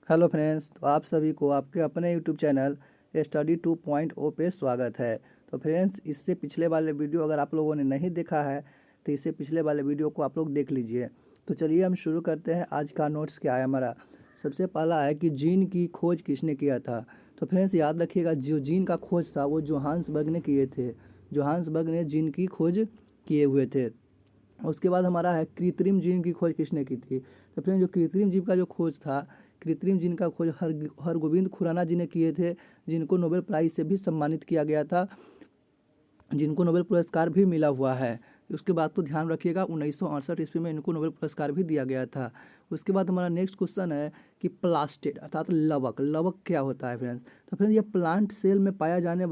Hello friends, तो आप सभी को आपके अपने यूट्यूब चैनल स्टडी 2.0 पे स्वागत है। तो फ्रेंड्स, इससे पिछले वाले वीडियो अगर आप लोगों ने नहीं देखा है तो इससे पिछले वाले वीडियो को आप लोग देख लीजिए। तो चलिए हम शुरू करते हैं। आज का नोट्स क्या है हमारा। सबसे पहला है कि जीन की खोज किसने किया था। तो फ्रेंड्स याद रखिएगा, जो जीन का खोज था वो जोहान्सबर्ग ने किए थे। जोहान्सबर्ग ने जीन की खोज किए हुए थे। उसके बाद हमारा है कृत्रिम जीन की खोज किसने की थी। तो फ्रेंड्स जो कृत्रिम जीव का जो खोज था, कृत्रिम जीन का खोज हरगोविंद खुराना जी ने किए थे, जिनको नोबेल प्राइज से भी सम्मानित किया गया था, जिनको नोबेल पुरस्कार भी मिला हुआ है। उसके बाद तो ध्यान रखिएगा 1968 ईस्वी में इनको नोबेल पुरस्कार भी दिया गया था। उसके बाद हमारा नेक्स्ट क्वेश्चन है कि प्लास्टिड अर्थात लवक। लवक क्या होता है फ्रेंड्स। तो फ्रेंड्स ये प्लांट सेल में पाया जाने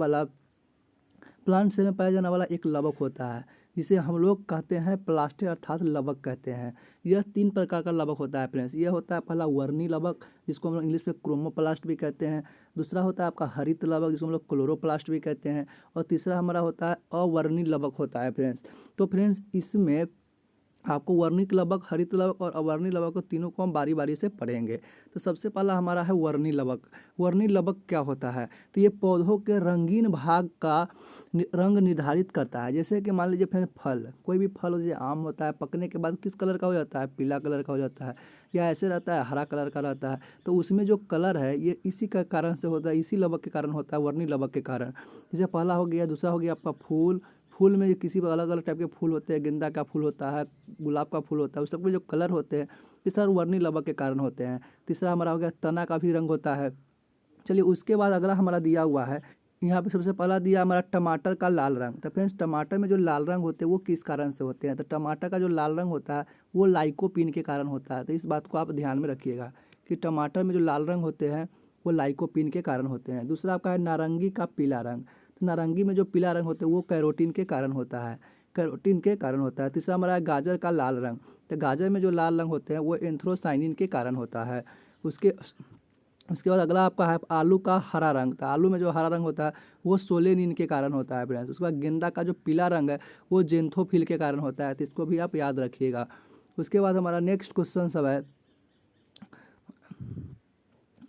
वाला एक लवक होता है, जिसे हम लोग कहते हैं प्लास्टिड अर्थात लवक कहते हैं। यह 3 प्रकार का लवक होता है फ्रेंड्स। यह होता है पहला वर्णी लवक, जिसको हम लोग इंग्लिश में क्रोमोप्लास्ट भी कहते हैं। दूसरा होता है आपका हरित लवक, जिसको हम लोग क्लोरोप्लास्ट भी कहते हैं। और तीसरा हमारा होता है अवर्णी लवक होता है फ्रेंड्स। तो फ्रेंड्स इसमें आपको वर्णिक लवक, हरित लवक और अवर्णी लवक को तीनों को हम बारी बारी से पढ़ेंगे। तो सबसे पहला हमारा है वर्णी लवक। वर्णी लवक क्या होता है। तो ये पौधों के रंगीन भाग का रंग निर्धारित करता है। जैसे कि मान लीजिए फिर फल, कोई भी फल जैसे आम होता है, पकने के बाद किस कलर का हो जाता है, पीला कलर का हो जाता है, या ऐसे रहता है हरा कलर का रहता है। तो उसमें जो कलर है ये इसी का कारण से होता है, इसी लवक के कारण होता है, वर्णी लवक के कारण। जैसे पहला हो गया, दूसरा हो गया आपका फूल। फूल में किसी अलग अलग टाइप के फूल होते हैं, गेंदा का फूल होता है, गुलाब का फूल होता है, उस सब में जो कलर होते हैं ये सारे वर्णी लवक के कारण होते हैं। तीसरा हमारा हो गया तना का भी रंग होता है। चलिए उसके बाद अगला हमारा दिया हुआ है, यहाँ पे सबसे पहला दिया हमारा टमाटर का लाल रंग। तो फ्रेंड्स टमाटर में जो लाल रंग होते हैं वो किस कारण से होते हैं। तो टमाटर का जो लाल रंग होता है वो लाइकोपीन के कारण होता है। तो इस बात को आप ध्यान में रखिएगा कि टमाटर में जो लाल रंग होते हैं वो लाइकोपीन के कारण होते हैं। दूसरा आपका है नारंगी का पीला रंग। तो नारंगी में जो पीला रंग होता है वो कैरोटीन के कारण होता है, कैरोटीन के कारण होता है। तीसरा हमारा है गाजर का लाल रंग। तो गाजर में जो लाल रंग होते हैं वो एंथ्रोसाइनिन के कारण होता है। उसके उसके बाद अगला आपका है आलू का हरा रंग। तो आलू में जो हरा रंग होता है वो सोलेनिन के कारण होता है फ्रेंड्स। उसके बाद गेंदा का जो पीला रंग है वो जेंथोफिल के कारण होता है। तो इसको भी आप याद रखिएगा। उसके बाद हमारा नेक्स्ट क्वेश्चन सब है,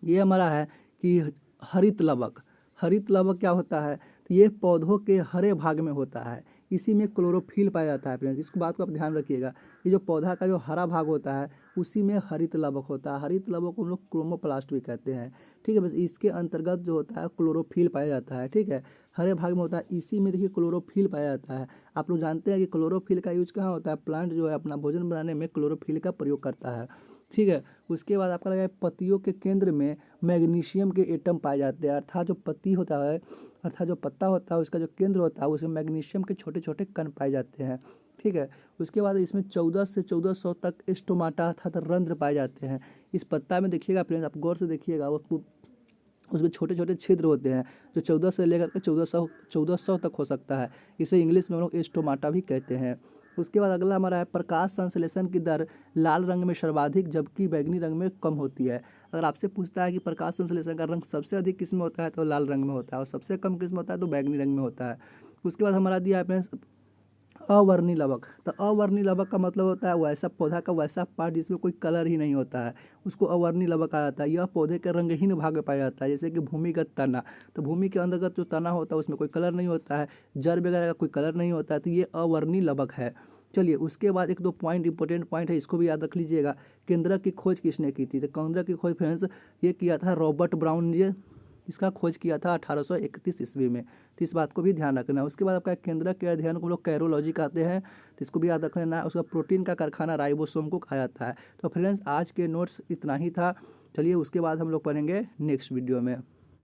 ये हमारा है कि हरित लवक। हरित लवक क्या होता है। तो ये पौधों के हरे भाग में होता है, इसी में क्लोरोफिल पाया जाता है फ्रेंड्स। इसको बात को आप ध्यान रखिएगा, ये जो पौधा का जो हरा भाग होता है उसी में हरित लवक होता है। हरित लवक को हम लोग क्रोमोप्लास्ट भी कहते हैं, ठीक है। बस इसके अंतर्गत जो होता है क्लोरोफिल पाया जाता है, ठीक है। हरे भाग में होता है, इसी में देखिए क्लोरोफिल पाया जाता है। आप लोग जानते हैं कि क्लोरोफिल का यूज कहाँ होता है। प्लांट जो है अपना भोजन बनाने में क्लोरोफिल का प्रयोग करता है, ठीक है। उसके बाद आपका लगा है पत्तियों के केंद्र में मैग्नीशियम के एटम पाए जाते हैं। अर्थात जो पत्ती होता है, अर्थात जो पत्ता होता है उसका जो केंद्र होता है उसमें मैग्नीशियम के छोटे छोटे कण पाए जाते हैं, ठीक है। उसके बाद इसमें 14 से 1400 तक स्टोमाटा अर्थात रंध्र पाए जाते हैं। इस पत्ता में देखिएगा फ्रेंड्स, आप गौर से देखिएगा, वो उसमें छोटे छोटे छिद्र होते हैं जो 14 से लेकर के 1400 तक हो सकता है। इसे इंग्लिश में हम लोग स्टोमाटा भी कहते हैं। उसके बाद अगला हमारा है प्रकाश संश्लेषण की दर लाल रंग में सर्वाधिक जबकि बैंगनी रंग में कम होती है। अगर आपसे पूछता है कि प्रकाश संश्लेषण का रंग सबसे अधिक किस में होता है तो लाल रंग में होता है, और सबसे कम किस में होता है तो बैंगनी रंग में होता है। उसके बाद हमारा दिया है अवर्णी लवक। तो अवर्णी लवक का मतलब होता है वैसा पौधा का वैसा पार्ट जिसमें कोई कलर ही नहीं होता है, उसको अवर्णी लवक कहा जाता है। यह पौधे के रंगहीन भाग में पाया जाता है, जैसे कि भूमिगत तना। तो भूमि के अंतर्गत जो तना होता है उसमें कोई कलर नहीं होता है, जड़ वगैरह का कोई कलर नहीं होता है, तो ये अवर्णी लवक है। चलिए उसके बाद एक दो पॉइंट इंपॉर्टेंट पॉइंट है, इसको भी याद रख लीजिएगा। केंद्रक की खोज किसने की थी। तो केंद्रक की खोज फ्रेंड्स ये किया था रॉबर्ट ब्राउन ने, इसका खोज किया था 1831 ईस्वी में। तो इस बात को भी ध्यान रखना है। उसके बाद आपका केंद्रक के अध्ययन को हम लोग कैरोलॉजी कहते हैं, तो इसको भी याद रख लेना है। उसका प्रोटीन का कारखाना राइबोसोम को कहा जाता है। तो फ्रेंड्स आज के नोट्स इतना ही था। चलिए उसके बाद हम लोग पढ़ेंगे नेक्स्ट वीडियो में।